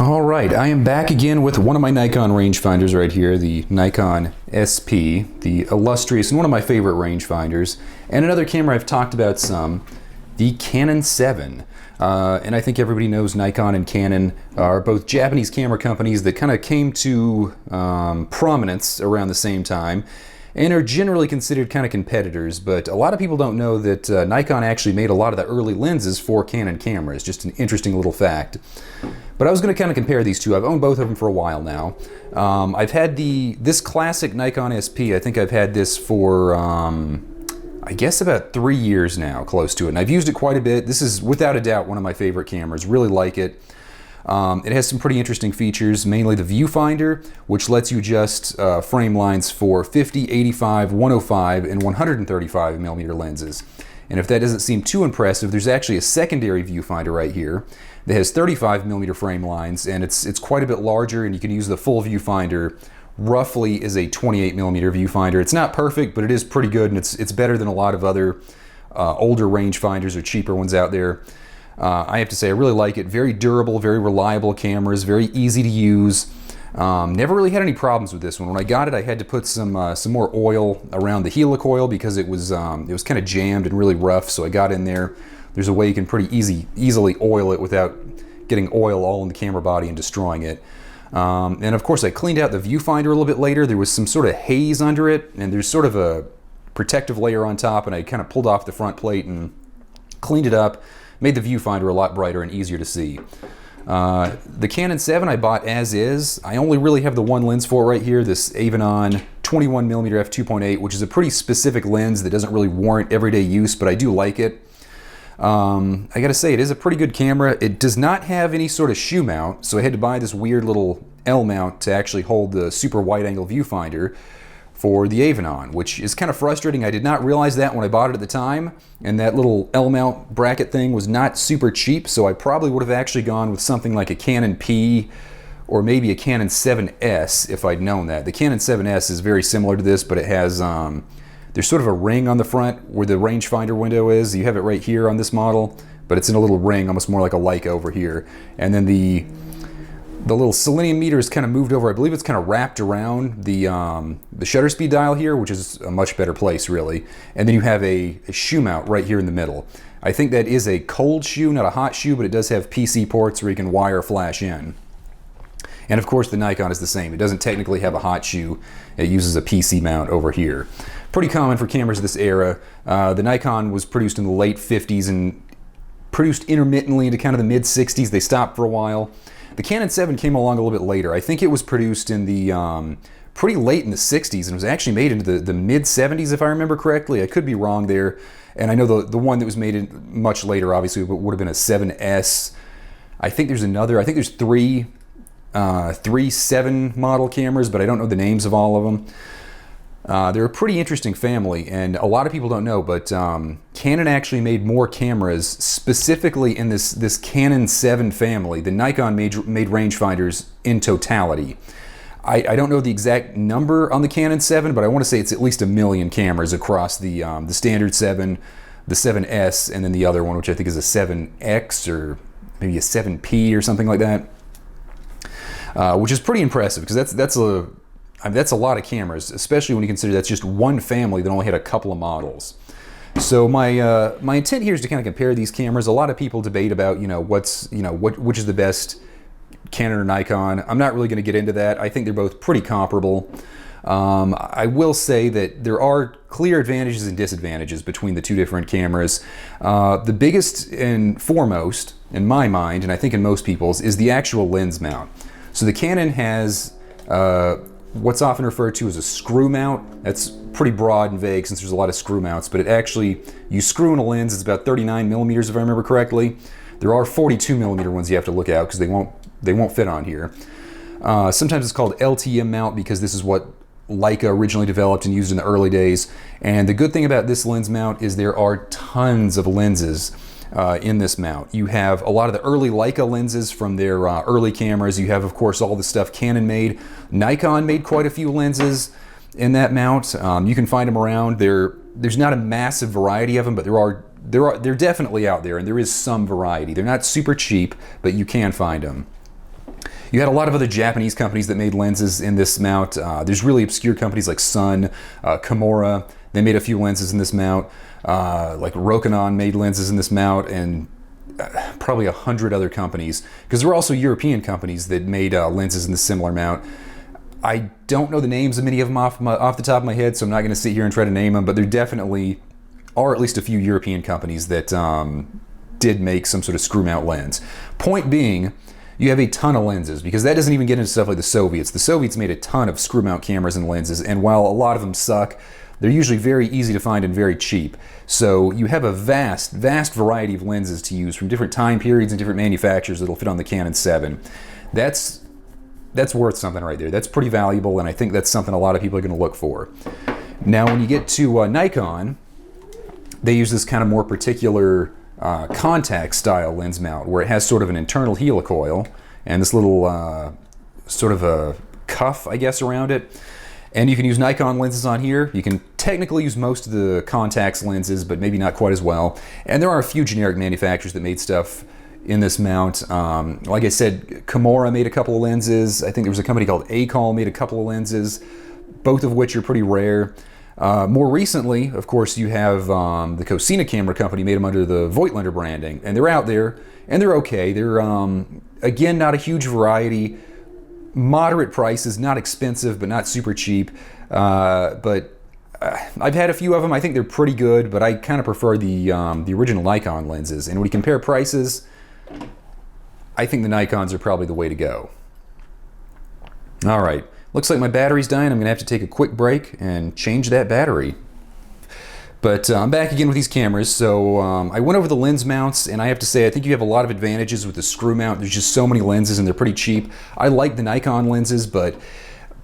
All right, I am back again with one of my Nikon rangefinders right here, the Nikon SP, the illustrious and one of my favorite rangefinders, and another camera I've talked about some, the Canon 7. And I think everybody knows Nikon and Canon are both Japanese camera companies that kind of came to prominence around the same time and are generally considered kind of competitors, but a lot of people don't know that Nikon actually made a lot of the early lenses for Canon cameras. Just an interesting little fact. But I was going to kind of compare these two. I've owned both of them for a while now. I've had this classic Nikon SP. I think I've had this for I guess about 3 years now, close to it. And I've used it quite a bit. This is without a doubt one of my favorite cameras. Really like it. It has some pretty interesting features, mainly the Viewfinder, which lets you adjust frame lines for 50, 85, 105, and 135 millimeter lenses. And if that doesn't seem too impressive, there's actually a secondary viewfinder right here that has 35 millimeter frame lines, and it's quite a bit larger, and you can use the full viewfinder roughly as a 28 millimeter viewfinder. It's not perfect, but it is pretty good, and it's better than a lot of other older rangefinders or cheaper ones out there. I have to say I really like it. Very durable, very reliable cameras, very easy to use. Never really had any problems with this one. When I got it, I had to put some more oil around the helicoil because it was kind of jammed and really rough. So I got in there. There's a way you can pretty easily oil it without getting oil all in the camera body and destroying it. And of course, I cleaned out the viewfinder a little bit later. There was some sort of haze under it, and there's sort of a protective layer on top. And I kind of pulled off the front plate and cleaned it up. Made the viewfinder a lot brighter and easier to see. The Canon 7 I bought as is. I only really have the one lens for it right here, this Avanon 21mm f2.8, which is a pretty specific lens that doesn't really warrant everyday use, but I do like it. I gotta say, it is a pretty good camera. It does not have any sort of shoe mount, so I had to buy this weird little L mount to actually hold the super wide angle viewfinder for the Avanon, which is kind of frustrating. I did not realize that when I bought it at the time, and that little L-mount bracket thing was not super cheap, so I probably would have actually gone with something like a Canon P or maybe a Canon 7S if I'd known that. The Canon 7S is very similar to this, but it has, there's sort of a ring on the front where the rangefinder window is. You have it right here on this model, but it's in a little ring, almost more like a Leica over here. And then the little selenium meter is kind of moved over. I believe it's kind of wrapped around the shutter speed dial here, which is a much better place, really. And then you have a shoe mount right here in the middle. I think that is a cold shoe, not a hot shoe, but it does have PC ports where you can wire flash in. And of course, the Nikon is the same. It doesn't technically have a hot shoe. It uses a PC mount over here. Pretty common for cameras of this era. The Nikon was produced in the late 50s and produced intermittently into kind of the mid 60s. They stopped for a while. The Canon 7 came along a little bit later. I think it was produced in the pretty late in the 60s and was actually made into the mid 70s if I remember correctly. I could be wrong there. And I know the one that was made much later obviously would have been a 7S. I think there's three 7 model cameras, but I don't know the names of all of them. They're a pretty interesting family, and a lot of people don't know, but Canon actually made more cameras specifically in this Canon 7 family than Nikon made rangefinders in totality. I don't know the exact number on the Canon 7, but I want to say it's at least 1 million cameras across the standard 7, the 7S, and then the other one, which I think is a 7X or maybe a 7P or something like that, which is pretty impressive because that's a lot of cameras, especially when you consider that's just one family that only had a couple of models. So my intent here is to kind of compare these cameras. A lot of people debate about which is the best, Canon or Nikon. I'm not really going to get into that. I think they're both pretty comparable. I will say that there are clear advantages and disadvantages between the two different cameras. The biggest and foremost, in my mind, and I think in most people's, is the actual lens mount. So the Canon has what's often referred to as a screw mount. That's pretty broad and vague since there's a lot of screw mounts, but you screw in a lens. It's about 39 millimeters if I remember correctly. There are 42 millimeter ones you have to look out because they won't fit on here. Sometimes it's called LTM mount because this is what Leica originally developed and used in the early days. And the good thing about this lens mount is there are tons of lenses in this mount. You have a lot of the early Leica lenses from their early cameras. You have, of course, all the stuff Canon made. Nikon made quite a few lenses in that mount. You can find them around. There's not a massive variety of them, but they're definitely out there, and there is some variety. They're not super cheap, but you can find them. You had a lot of other Japanese companies that made lenses in this mount. There's really obscure companies like Sun, Kimura. They made a few lenses in this mount. Like Rokinon made lenses in this mount, and probably 100 other companies, because there were also European companies that made lenses in the similar mount. I don't know the names of many of them off the top of my head, so I'm not going to sit here and try to name them, but there definitely are at least a few European companies that did make some sort of screw mount lens. Point being, you have a ton of lenses, because that doesn't even get into stuff like the Soviets. The Soviets made a ton of screw mount cameras and lenses, and while a lot of them suck, they're usually very easy to find and very cheap. So you have a vast variety of lenses to use from different time periods and different manufacturers that'll fit on the Canon 7. That's worth something right there. That's pretty valuable, and I think that's something a lot of people are going to look for. Now, when you get to Nikon, they use this kind of more particular contact style lens mount, where it has sort of an internal helicoil and this little sort of a cuff, I guess, around it. And you can use Nikon lenses on here. You can technically use most of the Contax lenses, but maybe not quite as well. And there are a few generic manufacturers that made stuff in this mount. Like I said, Kimura made a couple of lenses. I think there was a company called Acol made a couple of lenses, both of which are pretty rare. More recently, of course, you have the Cosina Camera Company made them under the Voigtlander branding, and they're out there, and they're okay. They're, again, not a huge variety. Moderate prices, not expensive, but not super cheap. But I've had a few of them. I think they're pretty good, but I kind of prefer the original Nikon lenses. And when you compare prices, I think the Nikons are probably the way to go. All right, looks like my battery's dying. I'm gonna have to take a quick break and change that battery. But I'm back again with these cameras. So I went over the lens mounts, and I have to say, I think you have a lot of advantages with the screw mount. There's just so many lenses, and they're pretty cheap. I like the Nikon lenses, but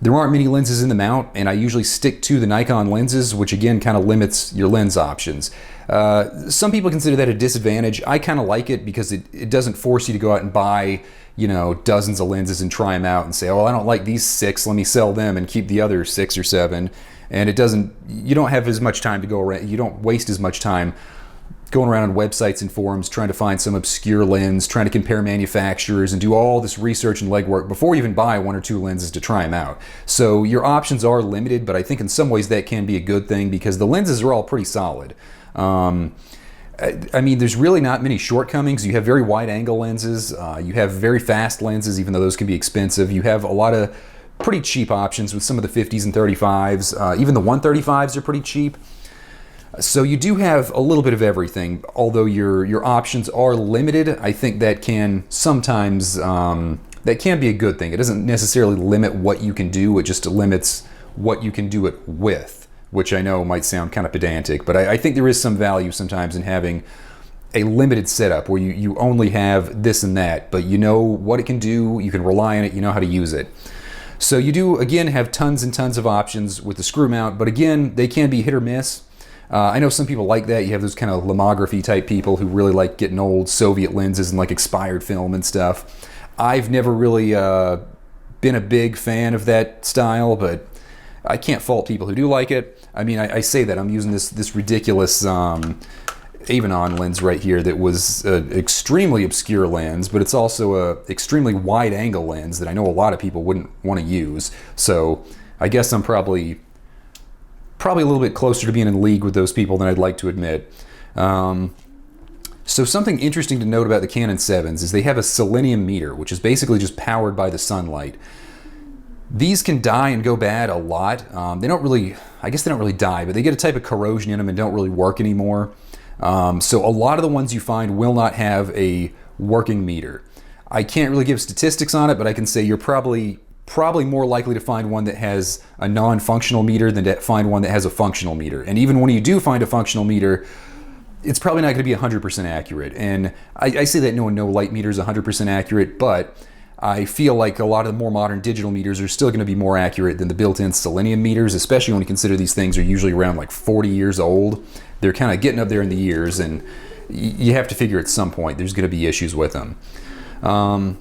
there aren't many lenses in the mount, and I usually stick to the Nikon lenses, which again kind of limits your lens options. Some people consider that a disadvantage. I kind of like it because it doesn't force you to go out and buy, you know, dozens of lenses and try them out and say, oh, I don't like these 6, let me sell them and keep the other 6 or 7. And you don't have as much time to go around, you don't waste as much time going around on websites and forums trying to find some obscure lens, trying to compare manufacturers and do all this research and legwork before you even buy 1 or 2 lenses to try them out. So your options are limited, but I think in some ways that can be a good thing because the lenses are all pretty solid. I mean, there's really not many shortcomings. You have very wide angle lenses, you have very fast lenses, even though those can be expensive. You have a lot of pretty cheap options with some of the 50s and 35s. Even the 135s are pretty cheap. So you do have a little bit of everything, although your options are limited. I think that can sometimes, that can be a good thing. It doesn't necessarily limit what you can do, it just limits what you can do it with, which I know might sound kind of pedantic, but I think there is some value sometimes in having a limited setup where you only have this and that, but you know what it can do, you can rely on it, you know how to use it. So you do, again, have tons and tons of options with the screw mount, but again, they can be hit or miss. I know some people like that. You have those kind of lomography type people who really like getting old Soviet lenses and like expired film and stuff. I've never really been a big fan of that style, but I can't fault people who do like it. I mean, I say that I'm using this ridiculous Avanon lens right here that was an extremely obscure lens, but it's also a extremely wide angle lens that I know a lot of people wouldn't want to use. So I guess I'm probably a little bit closer to being in league with those people than I'd like to admit. So something interesting to note about the Canon 7s is they have a selenium meter, which is basically just powered by the sunlight. These can die and go bad a lot. They don't really, I guess they don't really die, but they get a type of corrosion in them and don't really work anymore. So a lot of the ones you find will not have a working meter. I can't really give statistics on it, but I can say you're probably more likely to find one that has a non-functional meter than to find one that has a functional meter. And even when you do find a functional meter, it's probably not going to be 100% accurate. And I say that no light meter is 100% accurate, but I feel like a lot of the more modern digital meters are still going to be more accurate than the built-in selenium meters, especially when you consider these things are usually around like 40 years old. They're kind of getting up there in the years, and you have to figure at some point there's going to be issues with them. I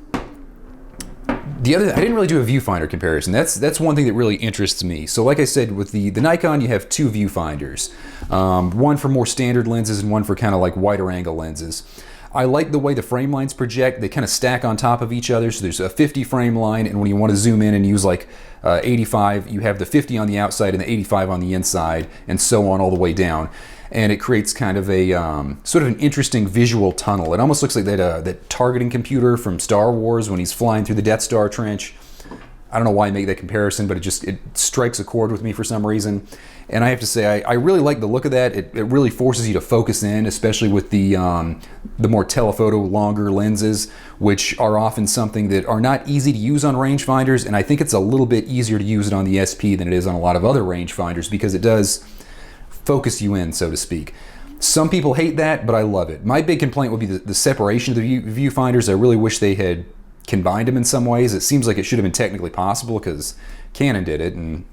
didn't really do a viewfinder comparison. That's one thing that really interests me. So like I said, with the Nikon, you have 2 viewfinders. One for more standard lenses and one for kind of like wider angle lenses. I like the way the frame lines project. They kind of stack on top of each other. So there's a 50 frame line, and when you want to zoom in and use like 85, you have the 50 on the outside and the 85 on the inside, and so on all the way down. And it creates kind of a sort of an interesting visual tunnel. It almost looks like that targeting computer from Star Wars when he's flying through the Death Star trench. I don't know why I make that comparison, but it strikes a chord with me for some reason. And I have to say, I really like the look of that. It really forces you to focus in, especially with the more telephoto longer lenses, which are often something that are not easy to use on rangefinders. And I think it's a little bit easier to use it on the SP than it is on a lot of other rangefinders, because it does focus you in, so to speak. Some people hate that, but I love it. My big complaint would be the separation of the viewfinders. I really wish they had combined them in some ways. It seems like it should have been technically possible because Canon did it and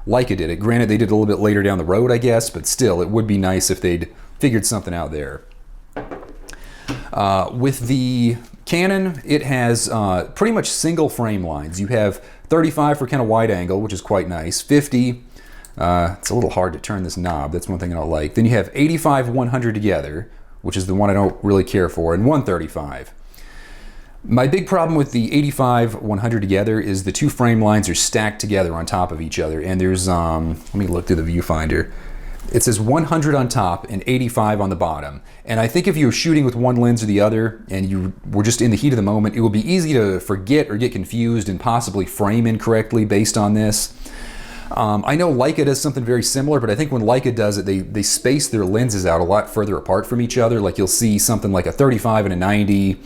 Leica did it. Granted, they did it a little bit later down the road, I guess, but still, it would be nice if they'd figured something out there. With the Canon, it has pretty much single frame lines. You have 35 for kind of wide angle, which is quite nice. 50, it's a little hard to turn this knob. That's one thing I don't like. Then you have 85, 100 together, which is the one I don't really care for, and 135. My big problem with the 85, 100 together is the two frame lines are stacked together on top of each other. And there's, let me look through the viewfinder. It says 100 on top and 85 on the bottom. And I think if you were shooting with one lens or the other and you were just in the heat of the moment, it would be easy to forget or get confused and possibly frame incorrectly based on this. I know Leica does something very similar, but I think when Leica does it, they space their lenses out a lot further apart from each other. Like you'll see something like a 35 and a 90,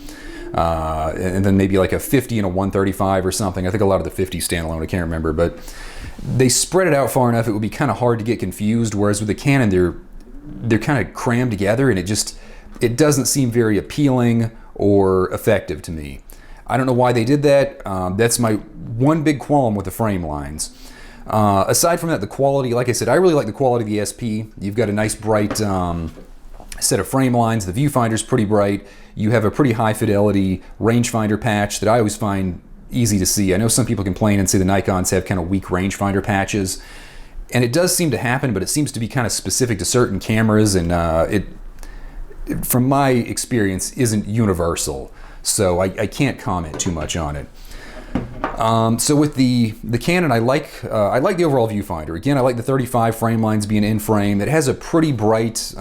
and then maybe like a 50 and a 135 or something. I think a lot of the 50 standalone, I can't remember, but they spread it out far enough it would be kind of hard to get confused, whereas with the Canon they're kind of crammed together, and it doesn't seem very appealing or effective to me. I don't know why they did that. That's my one big qualm with the frame lines. Aside from that, the quality, like I said, I really like the quality of the SP. You've got a nice bright set of frame lines. The viewfinder's pretty bright. You have a pretty high fidelity rangefinder patch that I always find easy to see. I know some people complain and say the Nikons have kind of weak rangefinder patches, and it does seem to happen, but it seems to be kind of specific to certain cameras, and it from my experience isn't universal, so I can't comment too much on it. So with the Canon, I like the overall viewfinder. Again, I like the 35 frame lines being in frame. It has a pretty bright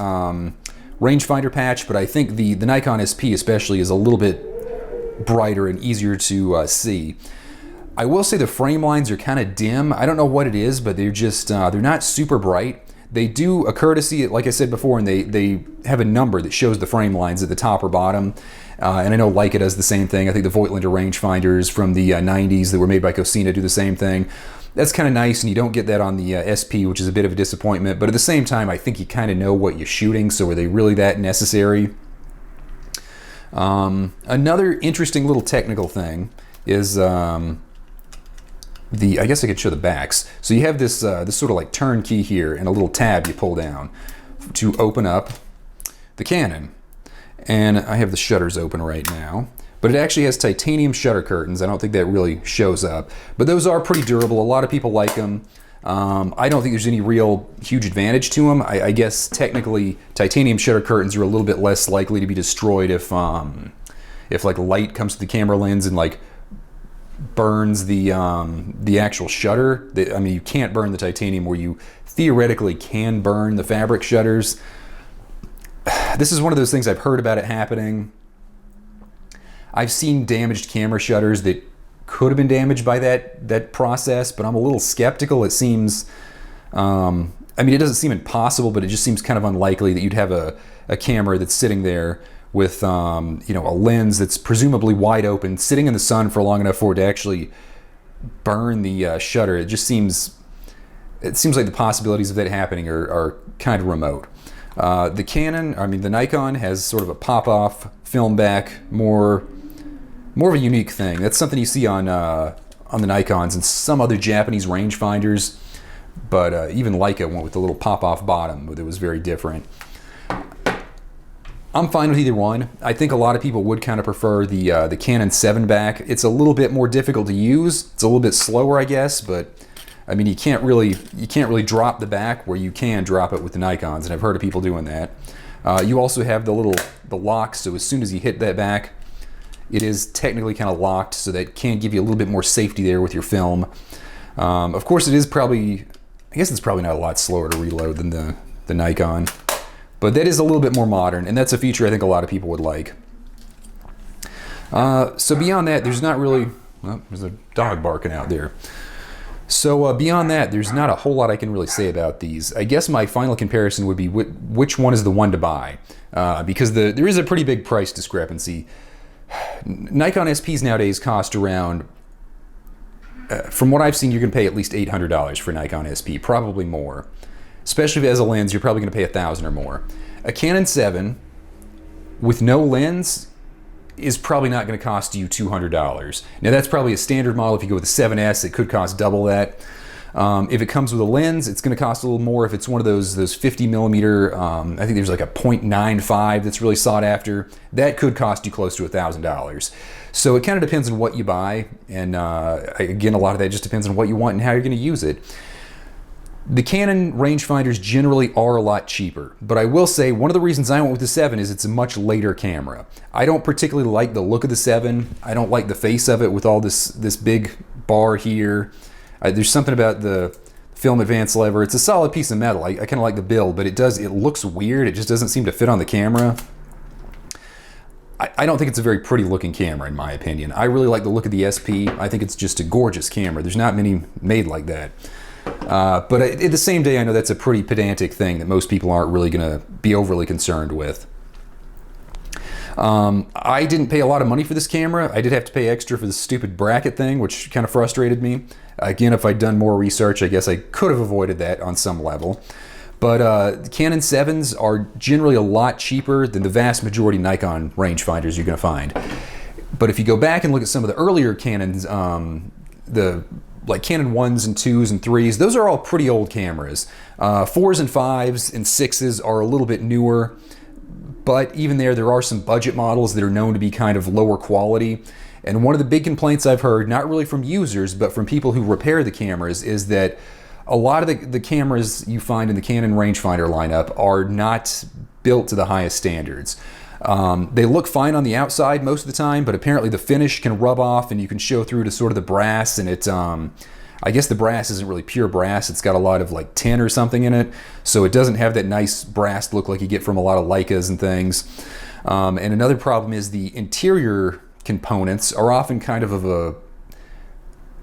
rangefinder patch, but I think the Nikon SP especially is a little bit brighter and easier to see. I will say the frame lines are kind of dim. I don't know what it is, but they're just they're not super bright. They do a courtesy, like I said before, and they have a number that shows the frame lines at the top or bottom. And I know Leica does the same thing. I think the Voigtlander rangefinders from the 90s that were made by Cosina do the same thing. That's kind of nice, and you don't get that on the SP, which is a bit of a disappointment. But at the same time, I think you kind of know what you're shooting, so are they really that necessary? Another interesting little technical thing is I guess I could show the backs. So you have this sort of like turn key here and a little tab you pull down to open up the Canon. And I have the shutters open right now, but it actually has titanium shutter curtains. I don't think that really shows up, but those are pretty durable. A lot of people like them. I don't think there's any real huge advantage to them. I guess technically titanium shutter curtains are a little bit less likely to be destroyed if like light comes to the camera lens and like burns the actual shutter. I mean, you can't burn the titanium where you theoretically can burn the fabric shutters. This is one of those things I've heard about it happening. I've seen damaged camera shutters that could have been damaged by that process, but I'm a little skeptical. It seems, I mean, it doesn't seem impossible, but it just seems kind of unlikely that you'd have a camera that's sitting there with you know, a lens that's presumably wide open, sitting in the sun for long enough for it to actually burn the shutter. It seems like the possibilities of that happening are kind of remote. The Nikon has sort of a pop-off film back, more of a unique thing. That's something you see on the Nikons and some other Japanese rangefinders, but even Leica went with the little pop-off bottom, but it was very different. I'm fine with either one. I think a lot of people would kind of prefer the Canon 7 back. It's a little bit more difficult to use. It's a little bit slower, I guess, but I mean, you can't really drop the back where you can drop it with the Nikons, and I've heard of people doing that. You also have the lock, so as soon as you hit that back, it is technically kind of locked, so that can give you a little bit more safety there with your film. Of course, it is probably, I guess it's probably not a lot slower to reload than the Nikon, but that is a little bit more modern, and that's a feature I think a lot of people would like. So beyond that, there's not really, well, there's a dog barking out there. So beyond that, there's not a whole lot I can really say about these. I guess my final comparison would be which one is the one to buy, because there is a pretty big price discrepancy. Nikon SPs nowadays cost around, from what I've seen, you're going to pay at least $800 for a Nikon SP, probably more. Especially if it has a lens, you're probably going to pay $1,000 or more. A Canon 7 with no lens is probably not going to cost you $200. Now that's probably a standard model. If you go with the 7S, it could cost double that. If it comes with a lens, it's going to cost a little more. If it's one of those 50 millimeter, I think there's like a 0.95 that's really sought after, that could cost you close to $1,000. So it kind of depends on what you buy, and again, a lot of that just depends on what you want and how you're going to use it. The Canon rangefinders generally are a lot cheaper, but I will say one of the reasons I went with the 7 is it's a much later camera. I don't particularly like the look of the 7. I don't like the face of it with all this big bar here. There's something about the film advance lever. It's a solid piece of metal. I kind of like the build, but it looks weird. It just doesn't seem to fit on the camera. I don't think it's a very pretty looking camera in my opinion. I really like the look of the SP. I think it's just a gorgeous camera. There's not many made like that. But at the same day, I know that's a pretty pedantic thing that most people aren't really going to be overly concerned with. I didn't pay a lot of money for this camera. I did have to pay extra for the stupid bracket thing, which kind of frustrated me. Again, if I'd done more research, I guess I could have avoided that on some level. But Canon 7s are generally a lot cheaper than the vast majority Nikon rangefinders you're going to find. But if you go back and look at some of the earlier Canons, like Canon 1s and 2s and 3s, those are all pretty old cameras. 4s and 5s and 6s are a little bit newer, but even there are some budget models that are known to be kind of lower quality. And one of the big complaints I've heard, not really from users, but from people who repair the cameras, is that a lot of the cameras you find in the Canon rangefinder lineup are not built to the highest standards. They look fine on the outside most of the time, but apparently the finish can rub off and you can show through to sort of the brass, and it's, I guess the brass isn't really pure brass. It's got a lot of like tin or something in it, so it doesn't have that nice brass look like you get from a lot of Leicas and things. And another problem is the interior components are often kind of a,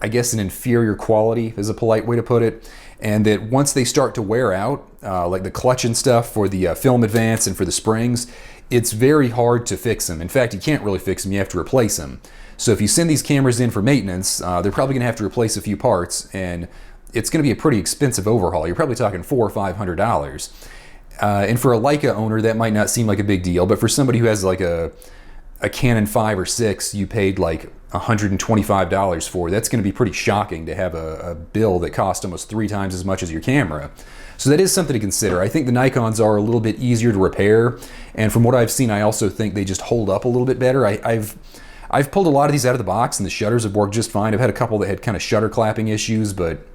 I guess, an inferior quality is a polite way to put it, and that once they start to wear out, like the clutch and stuff for the film advance and for the springs, it's very hard to fix them. In fact, you can't really fix them, you have to replace them. So if you send these cameras in for maintenance, they're probably going to have to replace a few parts, and it's going to be a pretty expensive overhaul. You're probably talking $400 or $500. And for a Leica owner, that might not seem like a big deal, but for somebody who has like a Canon 5 or 6 you paid like $125 for, that's going to be pretty shocking to have a bill that costs almost 3 times as much as your camera. So that is something to consider. I think the Nikons are a little bit easier to repair, and from what I've seen, I also think they just hold up a little bit better. I've pulled a lot of these out of the box, and the shutters have worked just fine. I've had a couple that had kind of shutter clapping issues, but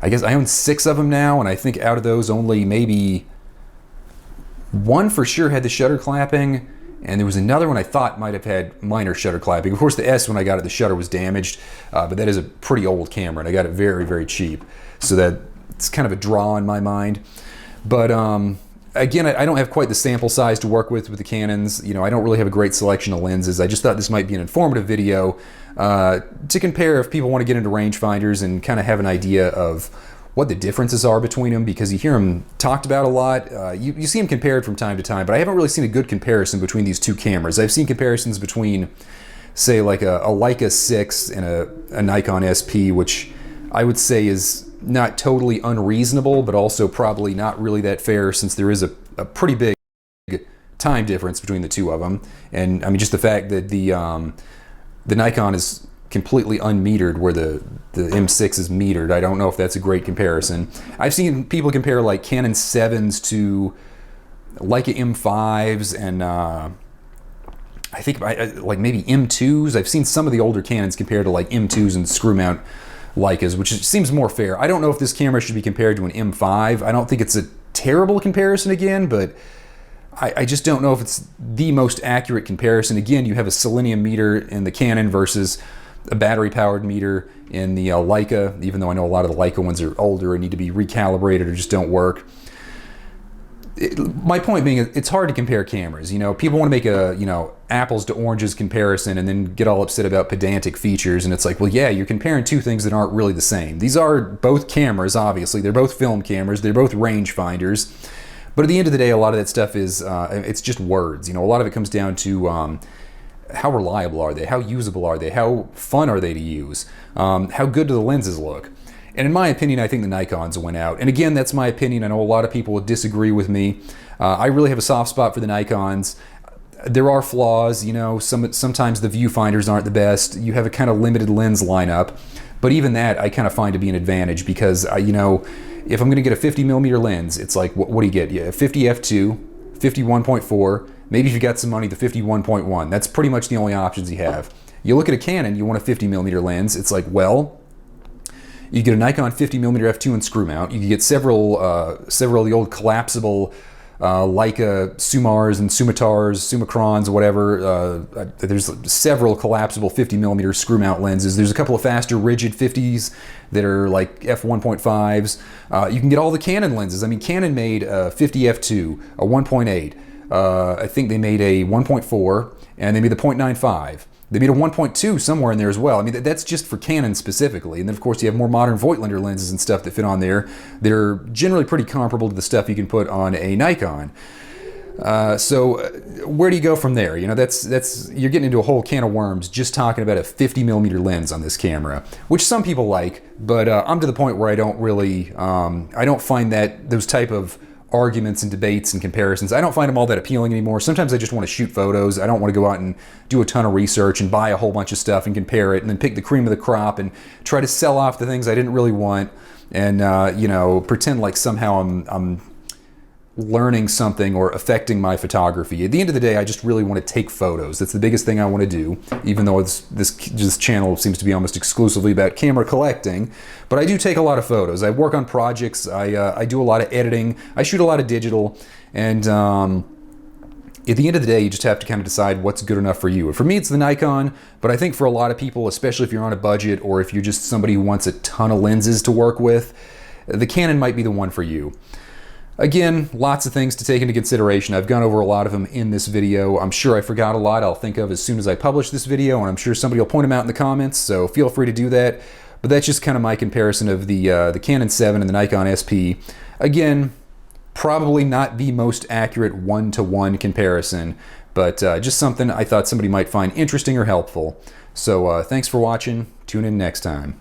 I guess I own 6 of them now, and I think out of those only maybe 1 for sure had the shutter clapping, and there was another one I thought might have had minor shutter clapping. Of course, the S, when I got it, the shutter was damaged, but that is a pretty old camera, and I got it very, very cheap, so that it's kind of a draw in my mind. But again, I don't have quite the sample size to work with the Canons. You know, I don't really have a great selection of lenses. I just thought this might be an informative video to compare if people want to get into rangefinders and kind of have an idea of what the differences are between them, because you hear them talked about a lot. You see them compared from time to time, but I haven't really seen a good comparison between these two cameras. I've seen comparisons between, say, like a Leica 6 and a Nikon SP, which I would say is not totally unreasonable, but also probably not really that fair, since there is a pretty big time difference between the two of them. And I mean, just the fact that the Nikon is completely unmetered where the M6 is metered, I don't know if that's a great comparison. I've seen people compare like Canon 7s to Leica M5s and I think like maybe M2s. I've seen some of the older Canons compared to like M2s and screw mount Leicas, which seems more fair. I don't know if this camera should be compared to an M5. I don't think it's a terrible comparison again, but I just don't know if it's the most accurate comparison. Again, you have a selenium meter in the Canon versus a battery-powered meter in the Leica, even though I know a lot of the Leica ones are older and need to be recalibrated or just don't work. My point being, it's hard to compare cameras. You know, people want to make a, you know, apples to oranges comparison and then get all upset about pedantic features, and it's like, well, yeah, you're comparing two things that aren't really the same. These are both cameras, obviously. They're both film cameras. They're both rangefinders. But at the end of the day, a lot of that stuff is, it's just words. You know, a lot of it comes down to how reliable are they? How usable are they? How fun are they to use? How good do the lenses look? And in my opinion, I think the Nikons went out. And again, that's my opinion. I know a lot of people would disagree with me. I really have a soft spot for the Nikons. There are flaws, you know, sometimes the viewfinders aren't the best. You have a kind of limited lens lineup. But even that I kind of find to be an advantage because, you know, if I'm going to get a 50mm lens, it's like, what do you get? Yeah, 50 f2, 51.4, maybe if you got some money, the 51.1. That's pretty much the only options you have. You look at a Canon, you want a 50mm lens, it's like, well, you get a Nikon 50mm f2 and screw mount. You can get several of the old collapsible Leica Sumars and Sumitars, Summicrons, whatever. There's several collapsible 50mm screw mount lenses. There's a couple of faster rigid 50s that are like f1.5s. You can get all the Canon lenses. I mean, Canon made a 50 f2, a 1.8. I think they made a 1.4, and they made the 0.95. They made a 1.2 somewhere in there as well. I mean, that's just for Canon specifically. And then, of course, you have more modern Voigtlander lenses and stuff that fit on there. They're generally pretty comparable to the stuff you can put on a Nikon. So where do you go from there? You know, that's you're getting into a whole can of worms just talking about a 50mm lens on this camera, which some people like, but I'm to the point where I don't really, I don't find that those type of arguments and debates and comparisons, I don't find them all that appealing anymore. Sometimes I just want to shoot photos. I don't want to go out and do a ton of research and buy a whole bunch of stuff and compare it and then pick the cream of the crop and try to sell off the things I didn't really want and you know, pretend like somehow I'm learning something or affecting my photography. At the end of the day, I just really want to take photos. That's the biggest thing I want to do, even though this channel seems to be almost exclusively about camera collecting. But I do take a lot of photos. I work on projects. I do a lot of editing. I shoot a lot of digital. And at the end of the day, you just have to kind of decide what's good enough for you. For me, it's the Nikon, but I think for a lot of people, especially if you're on a budget or if you're just somebody who wants a ton of lenses to work with, the Canon might be the one for you. Again, lots of things to take into consideration. I've gone over a lot of them in this video. I'm sure I forgot a lot I'll think of as soon as I publish this video, and I'm sure somebody will point them out in the comments, so feel free to do that. But that's just kind of my comparison of the Canon 7 and the Nikon SP. Again, probably not the most accurate one-to-one comparison, but just something I thought somebody might find interesting or helpful. So thanks for watching. Tune in next time.